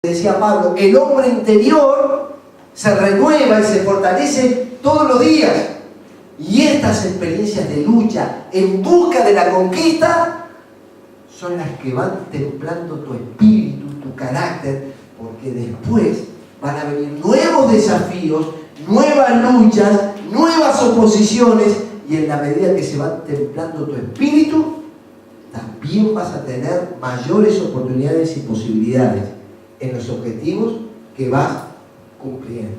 decía Pablo, el hombre interior se renueva y se fortalece todos los días. Y estas experiencias de lucha en busca de la conquista son las que van templando tu espíritu, tu carácter, porque después van a venir nuevos desafíos, nuevas luchas, nuevas oposiciones, y en la medida que se va templando tu espíritu, también vas a tener mayores oportunidades y posibilidades en los objetivos que vas cumpliendo.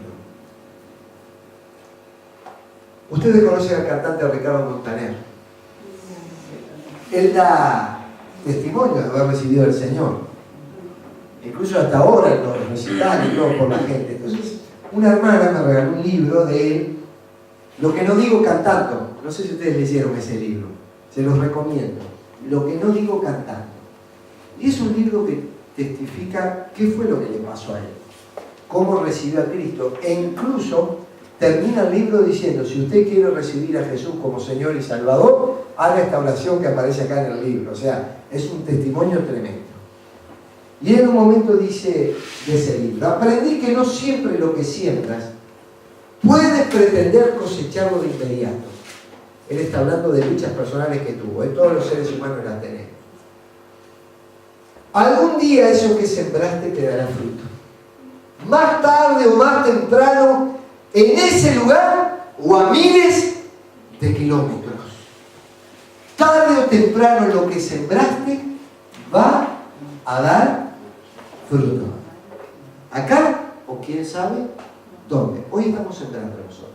Ustedes conocen al cantante Ricardo Montaner. Él da testimonio de haber recibido al Señor. Incluso hasta ahora en los recitales, todo por la gente. Entonces, una hermana me regaló un libro de él, Lo que no digo cantando. No sé si ustedes leyeron ese libro. Se los recomiendo. Lo que no digo cantando. Y es un libro que testifica qué fue lo que le pasó a él, cómo recibió a Cristo, e incluso termina el libro diciendo: si usted quiere recibir a Jesús como Señor y Salvador, haga esta oración que aparece acá en el libro. O sea, es un testimonio tremendo. Y en un momento dice de ese libro: aprendí que no siempre lo que siembras puedes pretender cosecharlo de inmediato. Él está hablando de luchas personales que tuvo, todos los seres humanos las tenemos. Algún día eso que sembraste te dará fruto. Más tarde o más temprano, en ese lugar o a miles de kilómetros. Tarde o temprano lo que sembraste va a dar fruto. Acá, o quién sabe dónde. Hoy estamos sembrando nosotros.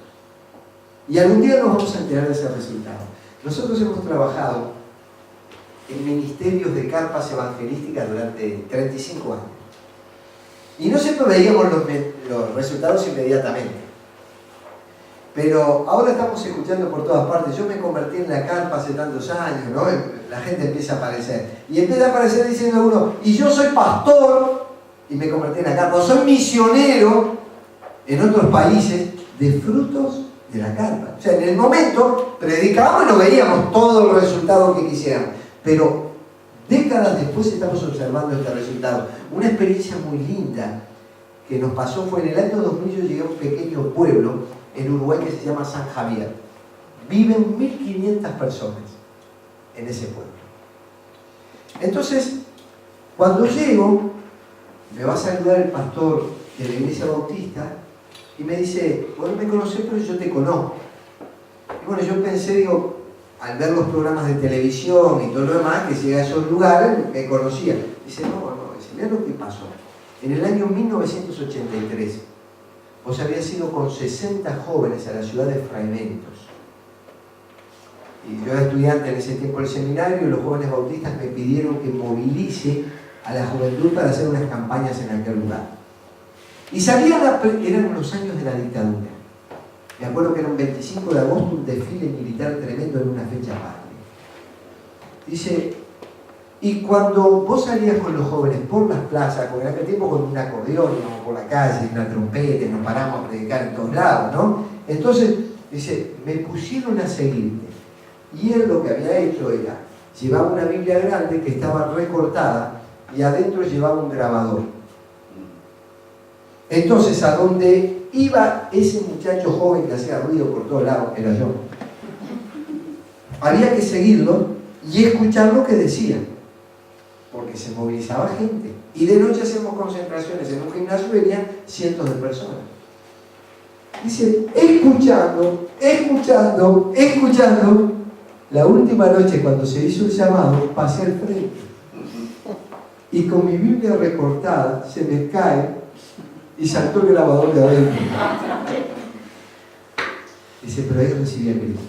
Y algún día nos vamos a enterar de ese resultado. Nosotros hemos trabajado en ministerios de carpas evangelísticas durante 35 años. Y no siempre veíamos los resultados inmediatamente. Pero ahora estamos escuchando por todas partes. Yo me convertí en la carpa hace tantos años, ¿no? La gente empieza a aparecer. Y empieza a aparecer diciendo uno: y yo soy pastor y me convertí en la carpa. O soy misionero en otros países de frutos de la carpa. O sea, en el momento predicábamos y no veíamos todo el resultado que quisiéramos. Pero décadas después estamos observando este resultado. Una experiencia muy linda que nos pasó fue en el año 2000. Yo llegué a un pequeño pueblo en Uruguay que se llama San Javier. Viven 1500 personas en ese pueblo. Entonces, cuando llego, me va a saludar el pastor de la iglesia bautista y me dice: bueno, me conocés, pero yo te conozco. Y bueno, yo pensé, digo, al ver los programas de televisión y todo lo demás, que llegué a esos lugares, me conocía. Dice: no, dice, mirá lo que pasó. En el año 1983, vos habías ido con 60 jóvenes a la ciudad de Fraiventos. Y yo era estudiante en ese tiempo del seminario, y los jóvenes bautistas me pidieron que movilice a la juventud para hacer unas campañas en aquel lugar. Y eran los años de la dictadura. Me acuerdo que era un 25 de agosto, un desfile militar tremendo en una fecha patria. Dice: y cuando vos salías con los jóvenes por las plazas, con en aquel tiempo con un acordeón, íbamos por la calle, una trompeta, nos paramos a predicar en todos lados, ¿no? Entonces, dice, me pusieron a seguirte. Y él lo que había hecho era, llevaba una Biblia grande que estaba recortada y adentro llevaba un grabador. Entonces, a donde iba ese muchacho joven que hacía ruido por todos lados, era yo, había que seguirlo y escuchar lo que decía, porque se movilizaba gente. Y de noche hacemos concentraciones en un gimnasio y venían cientos de personas. Dice, escuchando. La última noche, cuando se hizo el llamado, pasé al frente. Y con mi Biblia recortada, se me cae y saltó el grabador de adentro. Dice, pero ahí recibí a Cristo.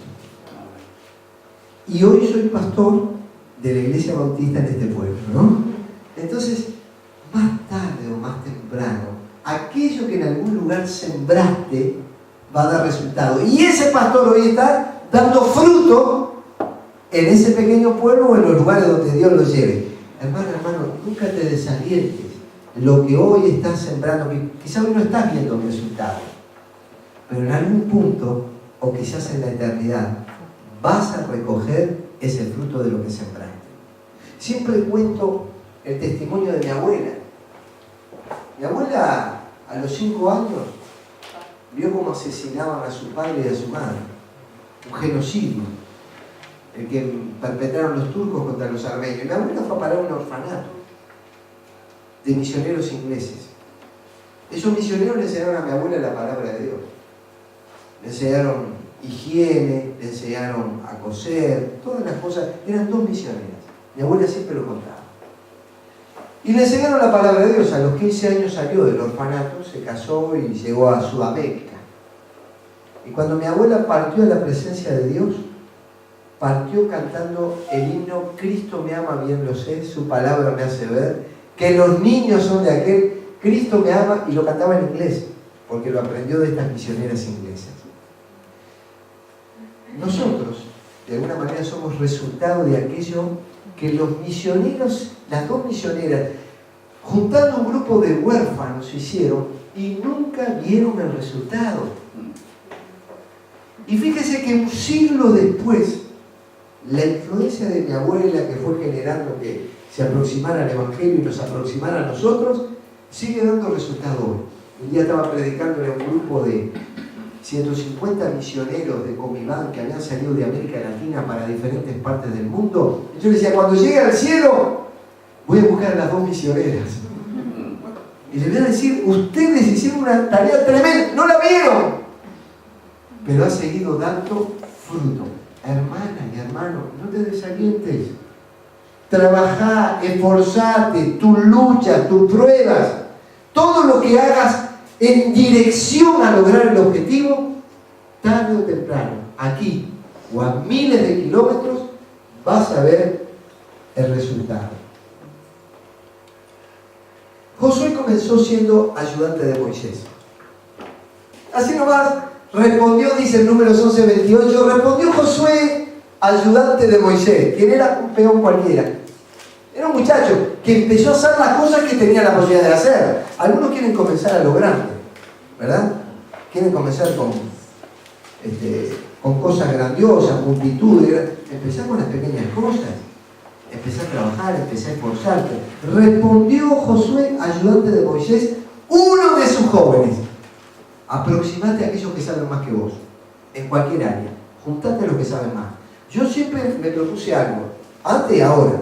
Y hoy soy pastor de la iglesia bautista en este pueblo, ¿no? Entonces, más tarde o más temprano, aquello que en algún lugar sembraste va a dar resultado. Y ese pastor hoy está dando fruto en ese pequeño pueblo o en los lugares donde Dios lo lleve. Hermano, nunca te desalientes. Lo que hoy estás sembrando, quizás hoy no estás viendo el resultado, pero en algún punto, o quizás en la eternidad, vas a recoger ese fruto de lo que sembraste. Siempre cuento el testimonio de mi abuela. Mi abuela, a los 5 años, vio cómo asesinaban a su padre y a su madre. Un genocidio, el que perpetraron los turcos contra los armenios. Mi abuela fue a parar a un orfanato de misioneros ingleses. Esos misioneros le enseñaron a mi abuela la palabra de Dios. Le enseñaron higiene, le enseñaron a coser, todas las cosas. Eran 2 misioneras. Mi abuela siempre lo contaba. Y le enseñaron la palabra de Dios. A los 15 años salió del orfanato, se casó y llegó a Sudamérica. Y cuando mi abuela partió a la presencia de Dios, partió cantando el himno Cristo me ama, bien lo sé, su palabra me hace ver, que los niños son de aquel, Cristo me ama, y lo cantaba en inglés, porque lo aprendió de estas misioneras inglesas. Nosotros, de alguna manera, somos resultado de aquello que los misioneros, las 2 misioneras, juntando un grupo de huérfanos, hicieron y nunca vieron el resultado. Y fíjese que un siglo después, la influencia de mi abuela, que fue generando que se aproximara al Evangelio y nos aproximara a nosotros, sigue dando resultado hoy. Un día estaba predicando en un grupo de 150 misioneros de Comibán que habían salido de América Latina para diferentes partes del mundo. Y yo les decía, cuando llegue al cielo, voy a buscar a las 2 misioneras. Y les voy a decir, ustedes hicieron una tarea tremenda, no la vieron, pero ha seguido dando fruto. Hermana y hermano, no te desalientes. Trabajá, esforzate, tus luchas, tus pruebas, todo lo que hagas en dirección a lograr el objetivo, tarde o temprano, aquí o a miles de kilómetros, vas a ver el resultado. Josué comenzó siendo ayudante de Moisés. Así nomás respondió, dice en Números 11:28, respondió Josué, ayudante de Moisés, quien era un peón cualquiera. Era un muchacho que empezó a hacer las cosas que tenía la posibilidad de hacer. Algunos quieren comenzar a lo grande, ¿verdad? Quieren comenzar con cosas grandiosas, multitudes. Empezar con las pequeñas cosas. Empezar a trabajar, empezar a esforzarte. Respondió Josué, ayudante de Moisés, uno de sus jóvenes. Aproximate a aquellos que saben más que vos, en cualquier área. Juntate a los que saben más. Yo siempre me propuse algo, antes y ahora.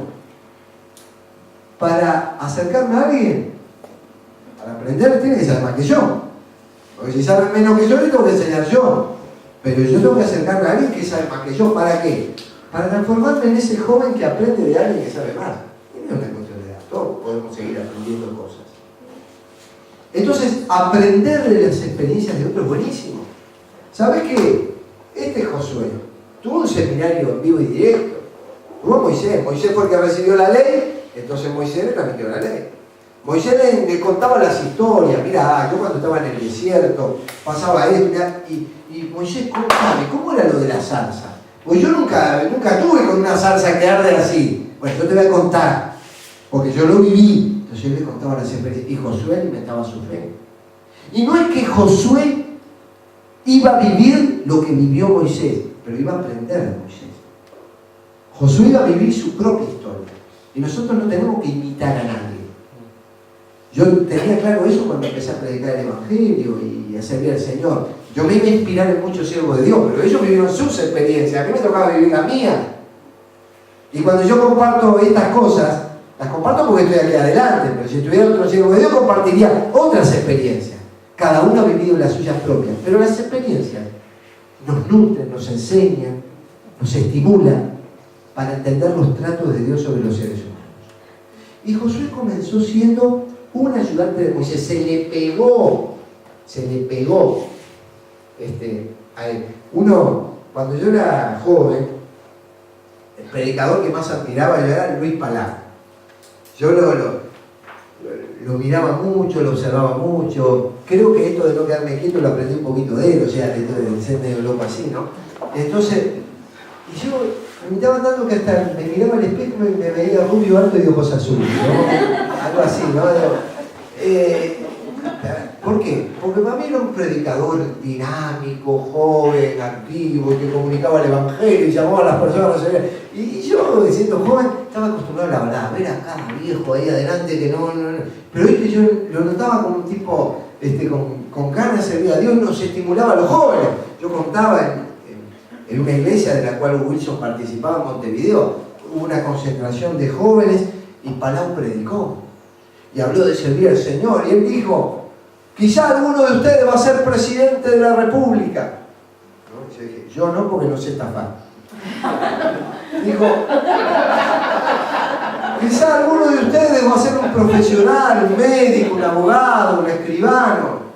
Para acercarme a alguien, para aprender, tiene que saber más que yo. Porque si saben menos que yo, le tengo que enseñar yo. Pero yo tengo que acercarme a alguien que sabe más que yo. ¿Para qué? Para transformarme en ese joven que aprende de alguien que sabe más. Y no es una cuestión de edad, todos podemos seguir aprendiendo cosas. Entonces, aprender de las experiencias de otros es buenísimo. ¿Sabes qué? Este Josué tuvo un seminario en vivo y directo. Tuvo a Moisés. Moisés fue el que recibió la ley. Entonces Moisés le transmitió la ley. Moisés le contaba las historias. Mira, yo cuando estaba en el desierto pasaba esto. Y Moisés, ¿cómo era lo de la salsa? Pues yo nunca tuve con una salsa que arde así. Bueno, yo te voy a contar, porque yo lo viví. Entonces yo le contaba las experiencias. Y Josué alimentaba su fe. Y no es que Josué iba a vivir lo que vivió Moisés, pero iba a aprender de Moisés. Josué iba a vivir su propia historia. Y nosotros no tenemos que imitar a nadie. Yo tenía claro eso cuando empecé a predicar el Evangelio y a servir al Señor. Yo me iba a inspirar en muchos siervos de Dios, pero ellos vivieron sus experiencias. A mí me tocaba vivir la mía. Y cuando yo comparto estas cosas, las comparto porque estoy aquí adelante, pero si estuviera otro siervo de Dios, compartiría otras experiencias. Cada uno ha vivido las suyas propias, pero las experiencias nos nutren, nos enseñan, nos estimulan para entender los tratos de Dios sobre los seres humanos. Y Josué comenzó siendo un ayudante de Moisés. Se le pegó a él. Cuando yo era joven, el predicador que más admiraba yo era Luis Palá. Yo lo miraba mucho, lo observaba mucho. Creo que esto de no quedarme quieto lo aprendí un poquito de él, o sea, de ser medio loco así, ¿no? Entonces, y yo me estaba dando que hasta me miraba al espejo y me veía rubio, alto y de ojos azules, ¿no? Algo así, ¿no? ¿Por qué? Porque para mí era un predicador dinámico, joven, activo, que comunicaba el Evangelio y llamaba a las personas a recibir. Y yo, siendo joven, estaba acostumbrado a la verdad, a ver a cada viejo ahí adelante que no. Pero viste, yo lo notaba como un tipo con ganas de servir a Dios, nos estimulaba a los jóvenes. Yo contaba en una iglesia de la cual Wilson participaba en Montevideo, hubo una concentración de jóvenes y Palau predicó y habló de servir al Señor, y él dijo: quizá alguno de ustedes va a ser presidente de la República. ¿No? Yo dije: yo no, porque no sé estafar. Dijo: quizá alguno de ustedes va a ser un profesional, un médico, un abogado, un escribano.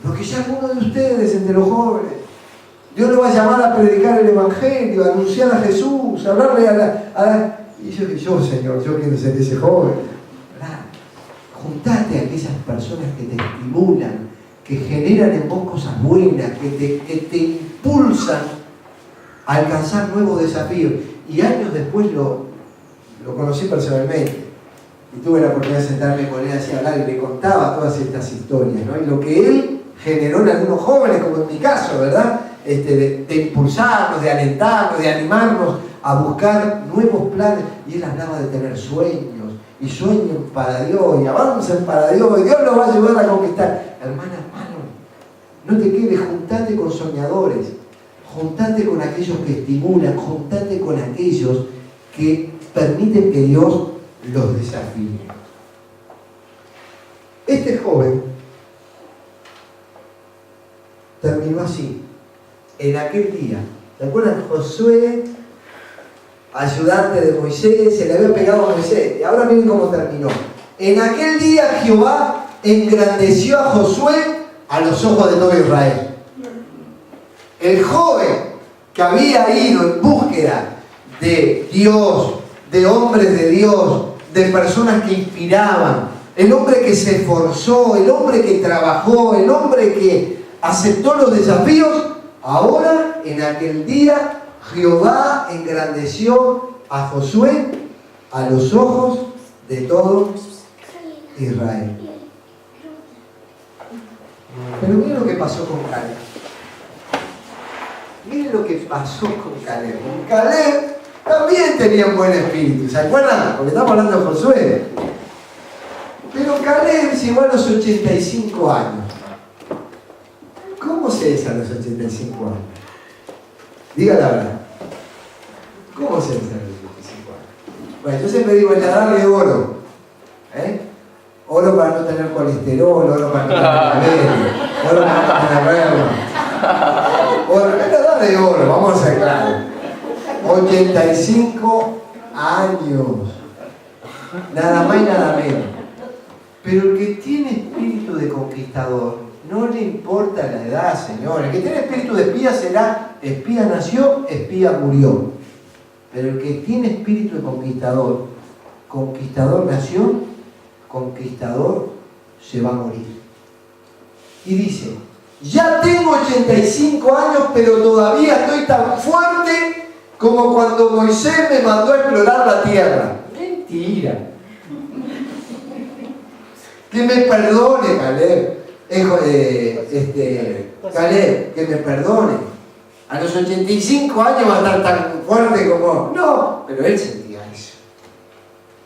Pero quizá alguno de ustedes, entre los jóvenes, Dios lo va a llamar a predicar el Evangelio, a anunciar a Jesús, a hablarle a la... Y yo dije: yo, Señor, yo quiero ser ese joven. Juntate a aquellas personas que te estimulan, que generan en vos cosas buenas, que te impulsan a alcanzar nuevos desafíos. Y años después lo conocí personalmente. Y tuve la oportunidad de sentarme con él así a hablar y le contaba todas estas historias, ¿no? Y lo que él generó en algunos jóvenes, como en mi caso, ¿verdad? De impulsarnos, de alentarnos, de animarnos a buscar nuevos planes. Y él hablaba de tener sueños, y sueñen para Dios, y avancen para Dios, y Dios los va a ayudar a conquistar. Hermano, no te quedes, juntate con soñadores, juntate con aquellos que estimulan, juntate con aquellos que permiten que Dios los desafíe. Este joven terminó así. En aquel día, ¿te acuerdan? Josué, ayudante de Moisés, se le había pegado a Moisés. Y ahora miren cómo terminó. En aquel día Jehová engrandeció a Josué a los ojos de todo Israel. El joven que había ido en búsqueda de Dios, de hombres de Dios, de personas que inspiraban, el hombre que se esforzó, el hombre que trabajó, el hombre que aceptó los desafíos, ahora en aquel día Jehová engrandeció a Josué a los ojos de todo Israel. Pero miren lo que pasó con Caleb. Miren lo que pasó con Caleb. Con Caleb también tenía un buen espíritu, ¿se acuerdan? Porque estamos hablando de Josué. Pero Caleb llegó a los 85 años. ¿Cómo se es a los 85 años? Diga la verdad. ¿Cómo se es a los 85 años? Bueno, yo siempre digo, en la edad de oro. Oro para no tener colesterol, oro para no tener diabetes, oro para no tener reuma. Oro, en la edad de oro, vamos a ser claros. 85 años. Nada más y nada menos. Pero el que tiene espíritu de conquistador, no le importa la edad, señor. El que tiene espíritu de espía será: espía nació, espía murió. Pero el que tiene espíritu de conquistador, conquistador nació, conquistador se va a morir. Y dice: ya tengo 85 años, pero todavía estoy tan fuerte como cuando Moisés me mandó a explorar la tierra. Mentira. Que me perdone, Caleb. Caleb, que me perdone. A los 85 años va a estar tan fuerte como... No, pero él sentía eso.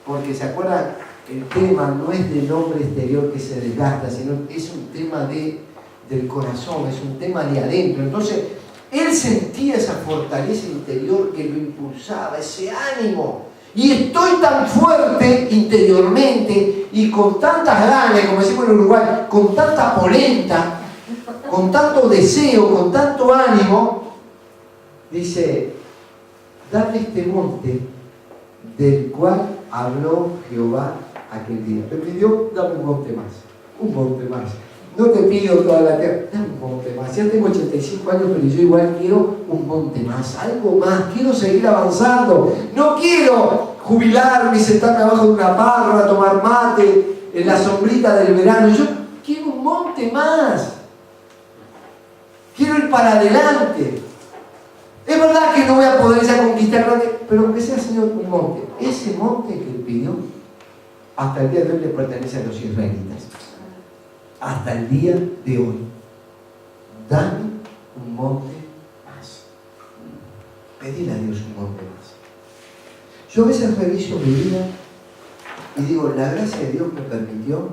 Porque, ¿se acuerdan? El tema no es del hombre exterior que se desgasta, sino es un tema del corazón, es un tema de adentro. Entonces, él sentía esa fortaleza interior que lo impulsaba, ese ánimo. Y estoy tan fuerte interiormente y con tantas ganas, como decimos en Uruguay, con tanta polenta, con tanto deseo, con tanto ánimo, dice: dame este monte del cual habló Jehová aquel día. Le pidió: dame un monte más, un monte más. No te pido toda la tierra, dame un monte más. Ya tengo 85 años, pero yo igual quiero un monte más, algo más. Quiero seguir avanzando. No quiero jubilarme y sentarme abajo de una parra a tomar mate en la sombrita del verano. Yo quiero un monte más. Quiero ir para adelante. Es verdad que no voy a poder ya conquistar, pero aunque sea, Señor, un monte. Ese monte que él pidió, hasta el día de hoy le pertenece a los israelitas. Hasta el día de hoy. Dame un monte más. Pedile a Dios un monte más. Yo a veces reviso mi vida y digo, la gracia de Dios me permitió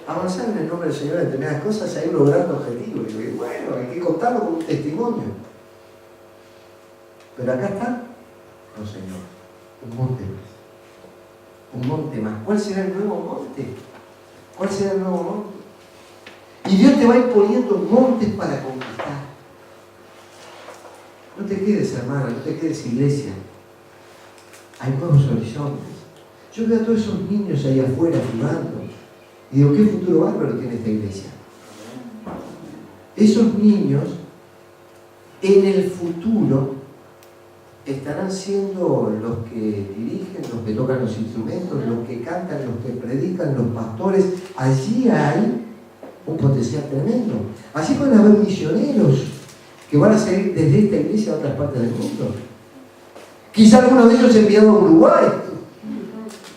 avanzar en el nombre del Señor en determinadas cosas, a ir logrando objetivos. Y digo, bueno, hay que contarlo como un testimonio. Pero acá está, no Señor, un monte más. Un monte más. ¿Cuál será el nuevo monte? ¿Cuál será el nuevo monte? Y Dios te va imponiendo montes para conquistar. No te quedes, hermano, no te quedes, iglesia. Hay nuevos horizontes. Yo veo a todos esos niños ahí afuera jugando y digo, ¿qué futuro bárbaro tiene esta iglesia? Esos niños en el futuro estarán siendo los que dirigen, los que tocan los instrumentos, los que cantan, los que predican, los pastores. Allí hay un potencial tremendo. Allí van a haber misioneros que van a salir desde esta iglesia a otras partes del mundo. Quizá alguno de ellos enviado a Uruguay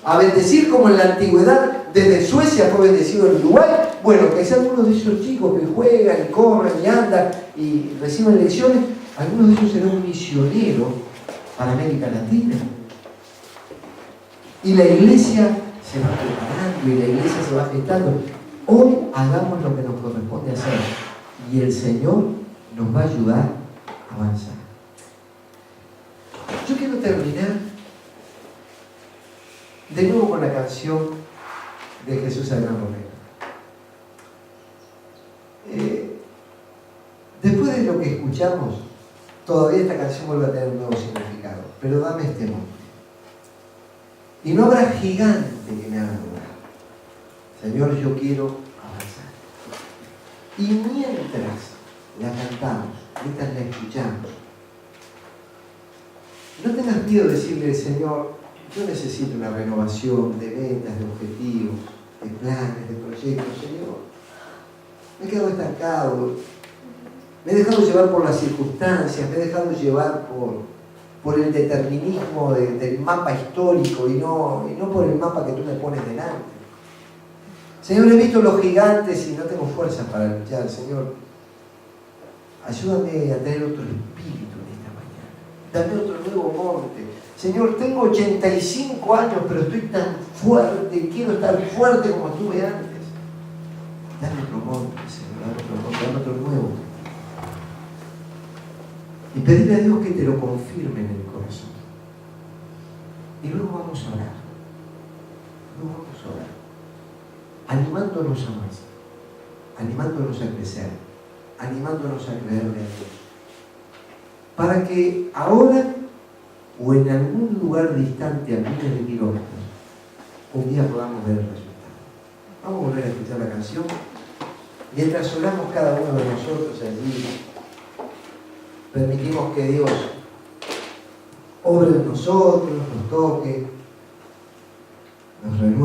a bendecir, como en la antigüedad desde Suecia fue bendecido en Uruguay. Bueno, quizá algunos de esos chicos que juegan y corren y andan y reciben lecciones, algunos de ellos serán un misionero para América Latina. Y la iglesia se va preparando y la iglesia se va gestando. Hoy hagamos lo que nos corresponde hacer y el Señor nos va a ayudar a avanzar. Yo quiero terminar de nuevo con la canción de Jesús al Gran Romero. Después de lo que escuchamos, todavía esta canción vuelve a tener un nuevo significado. Pero dame este monte. Y no habrá gigante que me haga dudar. Señor, yo quiero avanzar. Y mientras la cantamos, mientras la escuchamos, no tengas miedo de decirle, Señor, yo necesito una renovación de metas, de objetivos, de planes, de proyectos. Señor, me he quedado estancado, me he dejado llevar por las circunstancias, me he dejado llevar por el determinismo del mapa histórico y no por el mapa que tú me pones delante. Señor, he visto los gigantes y no tengo fuerzas para luchar. Señor, ayúdame a tener otro espíritu en esta mañana. Dame otro nuevo monte. Señor, tengo 85 años, pero estoy tan fuerte, quiero estar fuerte como estuve antes. Dame otro monte, Señor, dame otro monte, dame otro nuevo. Y pedirle a Dios que te lo confirme en el corazón. Y luego vamos a orar. Luego vamos a orar. Animándonos a más. Animándonos a crecer. Animándonos a creerle a Dios. Para que ahora o en algún lugar distante a miles de kilómetros, un día podamos ver el resultado. Vamos a volver a escuchar la canción. Mientras oramos cada uno de nosotros allí, permitimos que Dios obre en nosotros, nos toque,